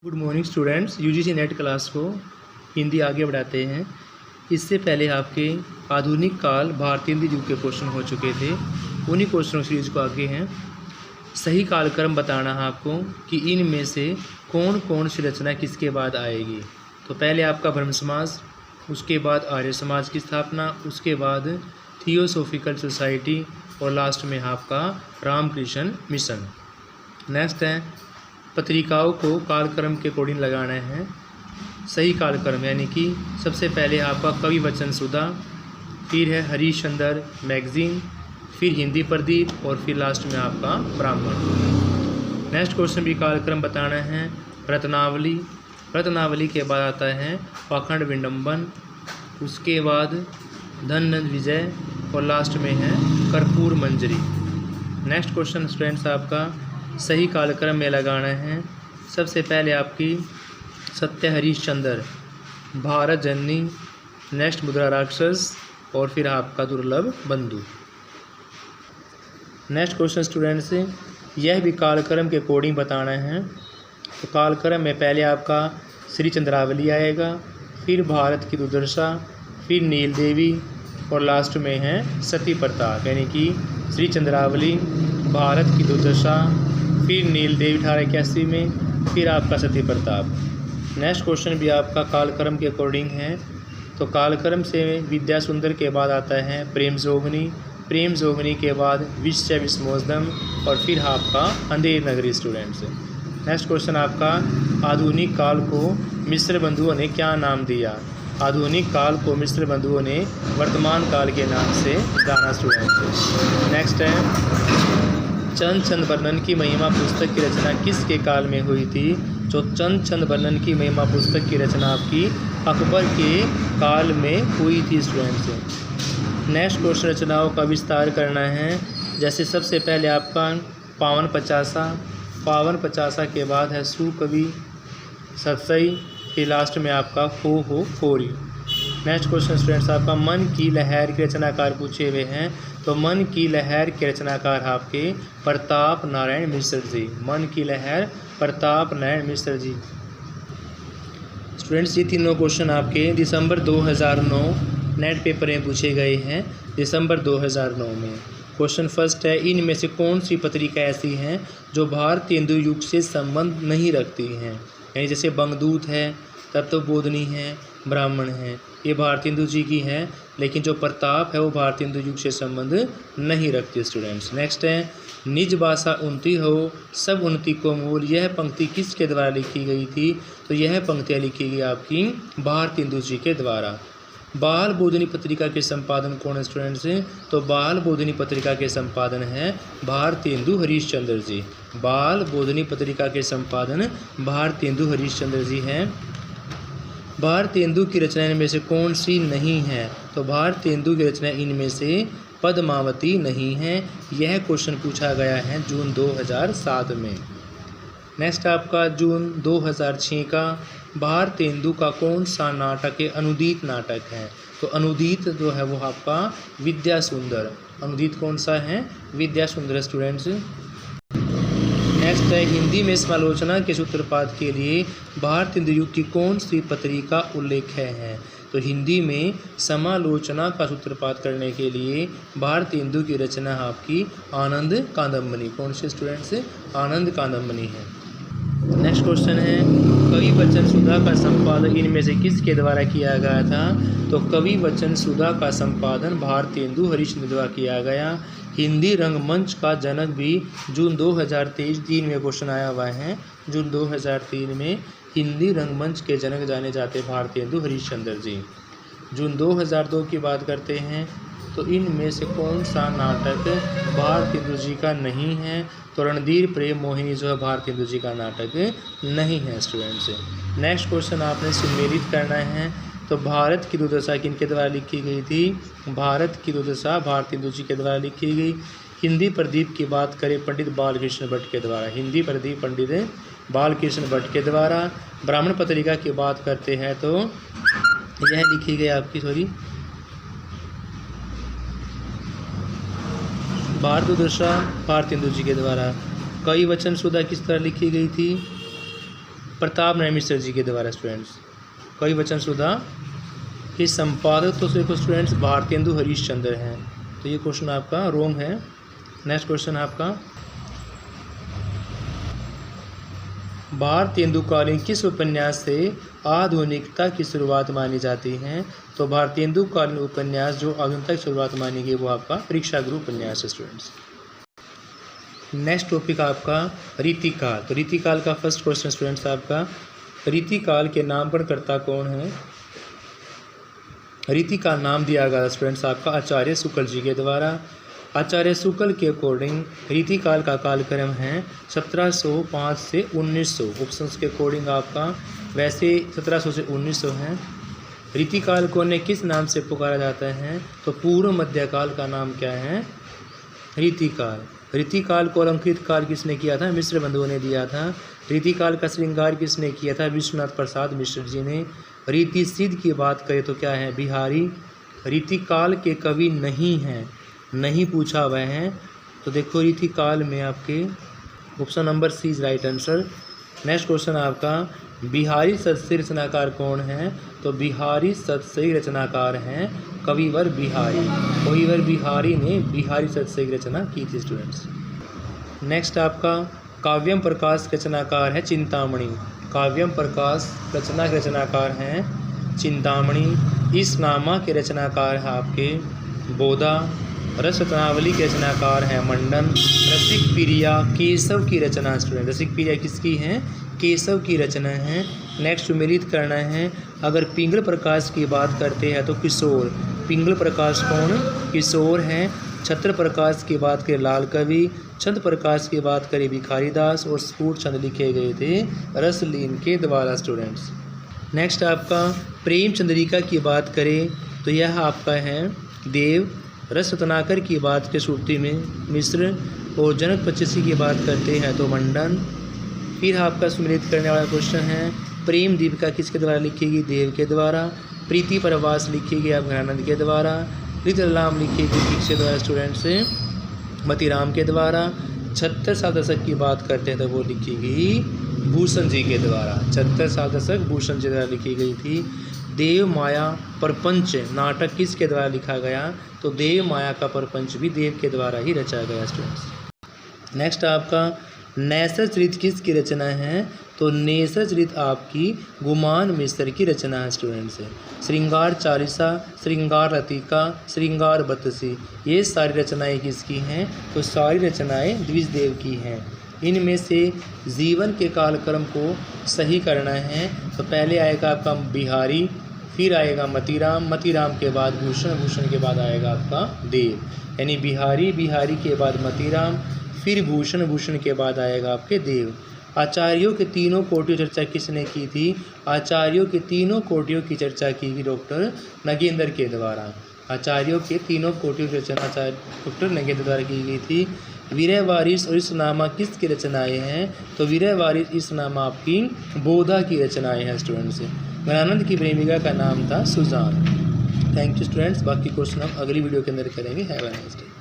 Good morning students. UGC net class को हिंदी आगे बढ़ाते हैं। इससे पहले आपके आधुनिक काल भारतीय हिंदी युग के क्वेश्चन हो चुके थे, उन्हीं क्वेश्चनों सीरीज को आगे हैं। सही कालक्रम बताना है आपको कि इनमें से कौन कौन सी रचना किसके बाद आएगी। तो पहले आपका ब्रह्म समाज, उसके बाद आर्य समाज की स्थापना, उसके बाद थियोसॉफिकल सोसाइटी और लास्ट में आपका रामकृष्ण मिशन। नेक्स्ट है पत्रिकाओं को कालक्रम के अकॉर्डिंग लगाना है। सही कालक्रम यानी कि सबसे पहले आपका कवि वचन सुधा, फिर है हरिश्चंद्र मैगजीन, फिर हिंदी प्रदीप और फिर लास्ट में आपका ब्राह्मण। नेक्स्ट क्वेश्चन भी कालक्रम बताना है। रत्नावली, रत्नावली के बाद आता है पाखंड विडंबन, उसके बाद धन विजय और लास्ट में है कर्पूर मंजरी। नेक्स्ट क्वेश्चन स्टूडेंट्स आपका सही कालक्रम में लगाना है। सबसे पहले आपकी सत्य हरिश्चंद्र, भारत जननी, नेक्स्ट मुद्रा राक्षस और फिर आपका दुर्लभ बंधु। नेक्स्ट क्वेश्चन स्टूडेंट से यह भी कालक्रम के अकॉर्डिंग बताना है। तो कालक्रम में पहले आपका श्री चंद्रावली आएगा, फिर भारत की दुर्दशा, फिर नील देवी और लास्ट में है सती प्रताप। यानी कि श्री चंद्रावली, भारत की दुर्दशा, फिर नील देवी 1881 में, फिर आपका सती प्रताप। नेक्स्ट क्वेश्चन भी आपका कालक्रम के अकॉर्डिंग है। तो कालक्रम से विद्या सुंदर के बाद आता है प्रेम जोगनी, प्रेम जोगनी के बाद विश्व विस्मोदम और फिर आपका Andher Nagari students. Next question आपका आधुनिक काल को मिस्र बंधुओं ने क्या नाम दिया। आधुनिक काल को मिस्र बंधुओं ने वर्तमान काल के नाम से जाना स्टूडेंट्स। नेक्स्ट है चंद चंद वर्णन की महिमा पुस्तक की रचना किसके काल में हुई थी। जो चंद चंद वर्णन की महिमा पुस्तक की रचना आपकी अकबर के काल में हुई थी स्टूडेंट्स। नेक्स्ट क्वेश्चन रचनाओं का विस्तार करना है। जैसे सबसे पहले आपका पावन पचासा, पावन पचासा के बाद है सुकवि, सतसई, फिर लास्ट में आपका हो फोरी। नेक्स्ट क्वेश्चन स्टूडेंट्स आपका मन की लहर के रचनाकार पूछे हुए हैं। तो मन की लहर के रचनाकार आपके प्रताप नारायण मिश्र जी। मन की लहर प्रताप नारायण मिश्र जी। स्टूडेंट्स ये तीनों क्वेश्चन आपके दिसंबर 2009 नेट पेपर में पूछे गए हैं। दिसंबर 2009 में क्वेश्चन फर्स्ट है इनमें से कौन सी पत्रिका ऐसी हैं जो भारतीय हिंदू युग से संबंध नहीं रखती हैं। यानी जैसे बंगदूत है, तत्वबोधिनी है, ब्राह्मण है, ये भारतीय हिंदू जी की है, लेकिन जो प्रताप है वो भारतीय हिंदू युग से संबंध नहीं रखती स्टूडेंट्स। नेक्स्ट है निज भाषा उन्नति हो सब उन्नति को मूल, यह पंक्ति किसके द्वारा लिखी गई थी। तो यह पंक्तियाँ लिखी गई आपकी भारतीय हिंदू जी के द्वारा। बाल बोधिनी पत्रिका के संपादन कौन है स्टूडेंट्स। तो बाल बोधिनी पत्रिका के संपादन है भारतीय हिंदू हरिश्चंद्र जी। बाल बोधिनी पत्रिका के संपादन भारतीय हिंदू हरिश्चंद्र जी हैं। भारतीय हिंदू की रचना इनमें से कौन सी नहीं है। तो भारतीय हिंदू की रचना इनमें से पद्मावती नहीं है। यह क्वेश्चन पूछा गया है जून 2007 में। नेक्स्ट आपका जून 2006 का भारतीय हिंदू का कौन सा नाटक है। अनुदित नाटक है। तो अनुदित जो है वो आपका विद्या सुंदर। अनुदित कौन सा है, विद्या सुंदर स्टूडेंट्स। नेक्स्ट है हिंदी में समालोचना के सूत्रपात के लिए भारतीय हिंदू युग की कौन सी पत्रिका उल्लेख है। तो हिंदी में समालोचना का सूत्रपात करने के लिए भारतीय हिंदू की रचना आपकी आनंद कादंबनी। कौन से स्टूडेंट्स, आनंद कादंबनी है। नेक्स्ट क्वेश्चन है कवि वचन सुधा का संपादन इनमें से किसके द्वारा किया गया था। तो कवि वचन सुधा का संपादन भारतीय हिंदू हरिश्चंद्र द्वारा किया गया। हिंदी रंगमंच का जनक भी जून 2003 में क्वेश्चन आया हुआ है। जून 2003 में हिंदी रंगमंच के जनक जाने जाते भारतीय हिंदू हरिश्चंद्र जी। जून 2002 की बात करते हैं। तो इनमें से कौन सा नाटक भारतीय हिंदू जी का नहीं है। तो रणधीर प्रेम मोहिनी जो है भारतीय हिंदू जी का नाटक नहीं है स्टूडेंट्स। नेक्स्ट क्वेश्चन आपने सुमेलित करना है। तो भारत की दुर्दशा किनके द्वारा लिखी गई थी। भारत की दुर्दशा भारतीय हिंदू जी के द्वारा लिखी गई। हिंदी प्रदीप की बात करें पंडित बालकृष्ण भट्ट के द्वारा। हिंदी प्रदीप पंडित बालकृष्ण भट्ट के द्वारा। ब्राह्मण पत्रिका की बात करते हैं तो यह लिखी गई आपकी भारत दुर्दशा भारतीय हिंदू जी के द्वारा। कवि वचन सुधा किस तरह लिखी गई थी। प्रताप नारायण मिश्र जी के द्वारा स्टूडेंट्स। कवि वचन सुधा के संपादक तो देखो स्टूडेंट्स भारतेंदु हरीशचंद्र हैं, तो ये क्वेश्चन आपका रोंग है। नेक्स्ट क्वेश्चन आपका, भारतेंदुकालीन किस उपन्यास से आधुनिकता की शुरुआत मानी जाती है? तो भारतेंदुकालीन उपन्यास जो आधुनिकता की शुरुआत मानी गई वो आपका परीक्षा गुरु उपन्यास है स्टूडेंट्स। नेक्स्ट टॉपिक आपका रीतिकाल। तो रीतिकाल का फर्स्ट क्वेश्चन स्टूडेंट्स आपका, रीतिकाल के नामकरणकर्ता कौन है? रीतिकाल नाम दिया गया स्टूडेंट्स आपका आचार्य शुक्ल जी के द्वारा। आचार्य शुक्ल के अकॉर्डिंग रीतिकाल का कालक्रम है 1705 से 1900। ऑप्शंस के अकॉर्डिंग आपका वैसे 1700 से 1900 है। रीतिकाल को ने किस नाम से पुकारा जाता है? तो पूर्व मध्यकाल का नाम क्या है? रीतिकाल। रीतिकाल को अलंकृत काल किसने किया था? मिश्र बंधुओं ने दिया था। रीतिकाल का श्रृंगार किसने किया था? विश्वनाथ प्रसाद मिश्र जी ने। रीति सिद्ध की बात करें तो क्या है? बिहारी। रीतिकाल के कवि नहीं हैं, नहीं पूछा हुआ है, तो देखो रीतिकाल में आपके option number C is right answer. Next question आपका, बिहारी सदस्य रचनाकार कौन है? तो बिहारी सदस्य रचनाकार हैं कविवर बिहारी। कविवर बिहारी ने बिहारी सदस्य की रचना की थी स्टूडेंट्स। नेक्स्ट आपका काव्यम प्रकाश रचनाकार है चिंतामणि। काव्यम प्रकाश रचना के रचनाकार हैं चिंतामणि। इस नामा के रचनाकार हैं आपके बोधा। रस रत्नावली के रचनाकार हैं मंडन। रसिक प्रिया केशव की रचना स्टूडेंट। रसिक प्रिया किसकी हैं? केशव की रचना है। नेक्स्ट सुमेलित करना है। अगर पिंगल प्रकाश की बात करते हैं तो किशोर। पिंगल प्रकाश कौन? किशोर हैं। छत्र प्रकाश की बात करें लाल कवि। छंद प्रकाश की बात करें भिखारीदास। और स्फुट छंद लिखे गए थे रसलीन के द्वारा स्टूडेंट्स। नेक्स्ट आपका प्रेम चंद्रिका की बात करें तो यह आपका है देव। रस रत्नाकर की बात के श्रुति में मिश्र। और जनक पच्चीसी की बात करते हैं तो मंडन। फिर आपका सुमेलित करने वाला क्वेश्चन है प्रेम दीपिका किसके द्वारा लिखी गई? देव के द्वारा। प्रीति प्रवास लिखी गई अभयानंद के द्वारा। ऋतलाम लिखी गई किसके द्वारा स्टूडेंट से? मतीराम के द्वारा। 76 दशक की बात करते हैं तो वो लिखी गई भूषण जी के द्वारा। 76 दशक भूषण जी द्वारा लिखी गई थी। देव माया प्रपंच नाटक किसके द्वारा लिखा गया? तो देव माया का प्रपंच भी देव के द्वारा ही रचा गया स्टूडेंट्स। नेक्स्ट आपका नैसर चरित किसकी रचना है? तो नैसर चरित आपकी गुमान मिश्र की रचना है स्टूडेंट्स। श्रृंगार चालीसा, श्रृंगार लतिका, श्रृंगार बत्तसी, ये सारी रचनाएं किसकी हैं? तो सारी रचनाएं द्विजदेव की हैं। इनमें से जीवन के कालक्रम को सही करना है। तो पहले आएगा आपका बिहारी, फिर आएगा मतीराम, मतीराम के बाद भूषण, भूषण के बाद आएगा आपका देव। यानी बिहारी, बिहारी के बाद मतीराम, फिर भूषण, भूषण के बाद आएगा आपके देव। आचार्यों के तीनों कोटियों चर्चा किसने की थी? आचार्यों के तीनों कोटियों की चर्चा की गई डॉक्टर नगेंद्र के द्वारा। आचार्यों के तीनों कोटियों की रचना डॉक्टर नगेंद्र द्वारा की गई थी। वीरय वारिस और इसनामा किसकी रचनाएं हैं? तो वीरय वारिस इसनामा आपकी बोधा की रचनाएं हैं स्टूडेंट्स। गणानंद की प्रेमिका का नाम था सुजान। Thank you students. बाकी क्वेश्चन हम अगली वीडियो के अंदर करेंगे। Have a nice day.